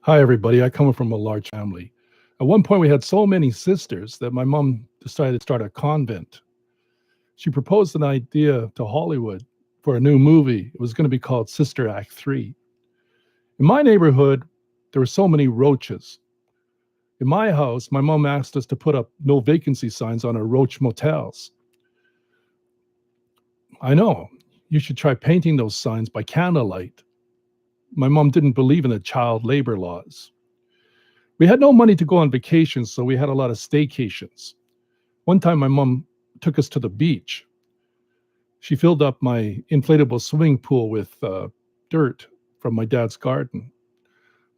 Hi, everybody. I come from a large family. At one point, we had so many sisters that my mom decided to start a convent. She proposed an idea to Hollywood for a new movie. It was going to be called Sister Act 3. In my neighborhood, there were so many roaches. In my house, my mom asked us to put up no vacancy signs on our roach motels. I know, you should try painting those signs by candlelight. My mom didn't believe in the child labor laws. We had no money to go on vacations, so we had a lot of staycations. One time, my mom took us to the beach. She filled up my inflatable swimming pool with dirt from my dad's garden.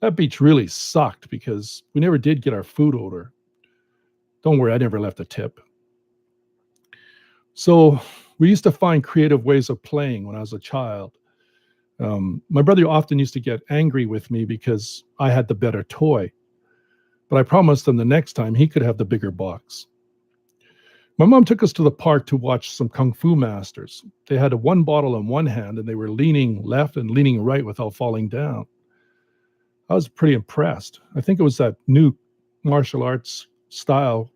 That beach really sucked because we never did get our food odor. Don't worry, I never left a tip. So we used to find creative ways of playing when I was a child. My brother often used to get angry with me because I had the better toy, but I promised him the next time he could have the bigger box. My mom took us to the park to watch some kung fu masters. They had a one bottle in one hand and they were leaning left and leaning right without falling down. I was pretty impressed. I think it was that new martial arts style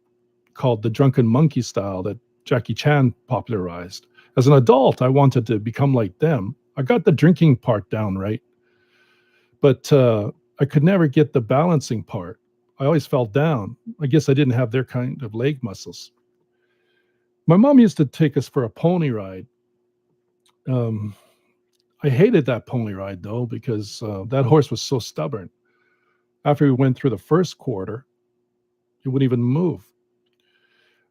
called the drunken monkey style that Jackie Chan popularized. As an adult, I wanted to become like them. I got the drinking part down right, but I could never get the balancing part. I always fell down. I guess I didn't have their kind of leg muscles. My mom used to take us for a pony ride. Um, I hated that pony ride though because that horse was so stubborn. After we went through the first quarter, it wouldn't even move.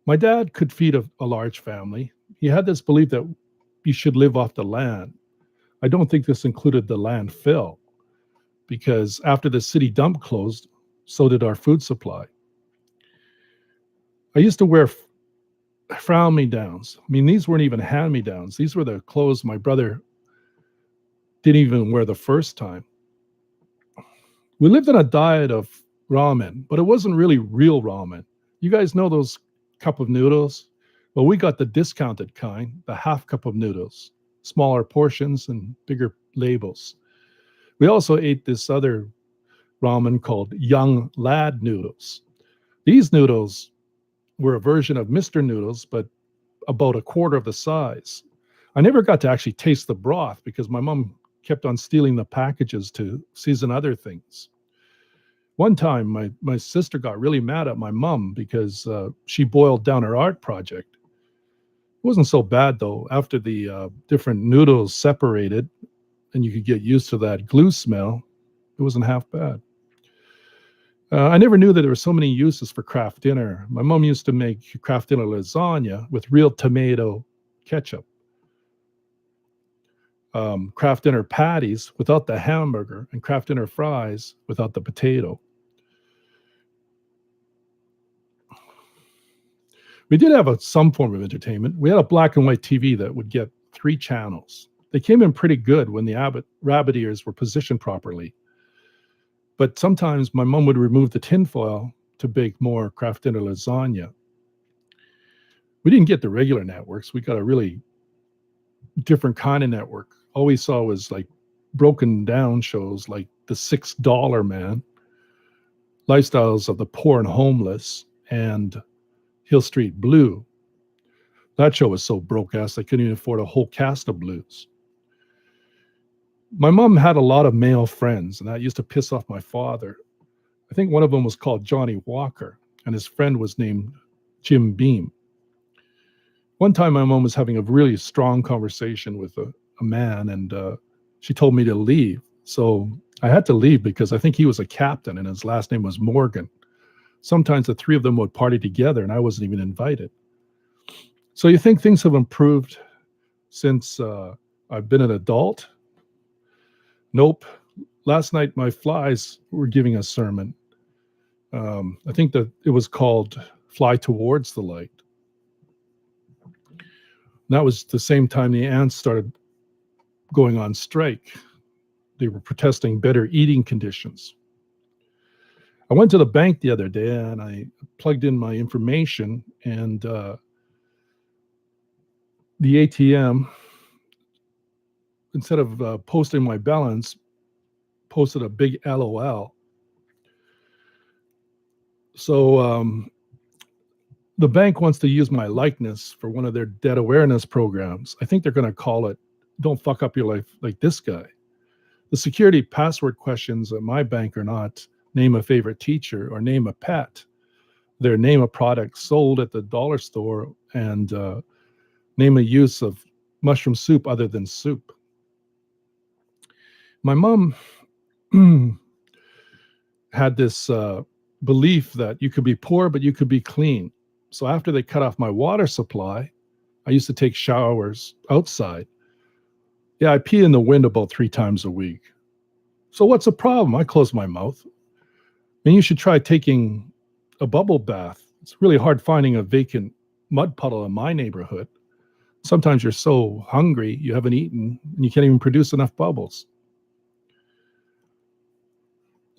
My dad could feed a large family. He had this belief that you should live off the land. I don't think this included the landfill because after the city dump closed, so did our food supply. I used to wear frown me downs. I mean, these weren't even hand me downs. These were the clothes my brother didn't even wear the first time. We lived on a diet of ramen, but it wasn't really real ramen. You guys know those cup of noodles? Well, we got the discounted kind, the half cup of noodles, smaller portions and bigger labels. We also ate this other ramen called young lad noodles. These noodles were a version of Mr. Noodles, but about a quarter of the size. I never got to actually taste the broth because my mom kept on stealing the packages to season other things. One time, my sister got really mad at my mom because she boiled down her art project. It wasn't so bad though. After the different noodles separated and you could get used to that glue smell, it wasn't half bad. I never knew that there were so many uses for Kraft Dinner. My mom used to make Kraft Dinner lasagna with real tomato ketchup. Kraft Dinner patties without the hamburger, and Kraft Dinner fries without the potato. We did have some form of entertainment. We had a black and white TV that would get three channels. They came in pretty good when the rabbit ears were positioned properly. But sometimes my mom would remove the tinfoil to bake more Kraft Dinner lasagna. We didn't get the regular networks. We got a really different kind of network. All we saw was like broken down shows like The $6 Man, Lifestyles of the Poor and Homeless, and Hill Street Blue. That show was so broke ass I couldn't even afford a whole cast of blues. My mom had a lot of male friends, and that used to piss off my father. I think one of them was called Johnny Walker, and his friend was named Jim Beam. One time, my mom was having a really strong conversation with a man, and she told me to leave. So I had to leave because I think he was a captain, and his last name was Morgan. Sometimes the three of them would party together, and I wasn't even invited. So you think things have improved since I've been an adult? Nope. Last night, my flies were giving a sermon. I think that it was called Fly Towards the Light. And that was the same time the ants started going on strike. They were protesting better eating conditions. I went to the bank the other day and I plugged in my information, and the ATM, instead of posting my balance, posted a big LOL. So the bank wants to use my likeness for one of their debt awareness programs. I think they're going to call it "Don't Fuck Up Your Life Like This Guy." The security password questions at my bank are not name a favorite teacher or name a pet. They're name a product sold at the dollar store and name a use of mushroom soup other than soup. My mom had this belief that you could be poor, but you could be clean. So after they cut off my water supply, I used to take showers outside. Yeah, I pee in the wind about 3 times a week. So what's the problem? I close my mouth. And you should try taking a bubble bath. It's really hard finding a vacant mud puddle in my neighborhood. Sometimes you're so hungry, you haven't eaten, and you can't even produce enough bubbles.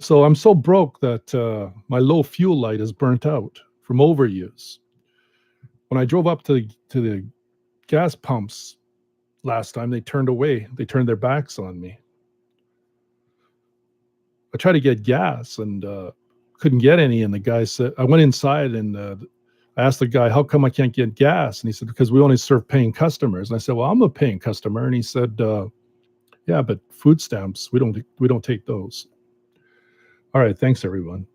So I'm so broke that my low fuel light is burnt out from overuse. When I drove up to the gas pumps last time, they turned away. They turned their backs on me. I tried to get gas and couldn't get any. And the guy said, I went inside and I asked the guy, how come I can't get gas? And he said, because we only serve paying customers. And I said, well, I'm a paying customer. And he said, yeah, but food stamps, we don't take those. All right. Thanks, everyone.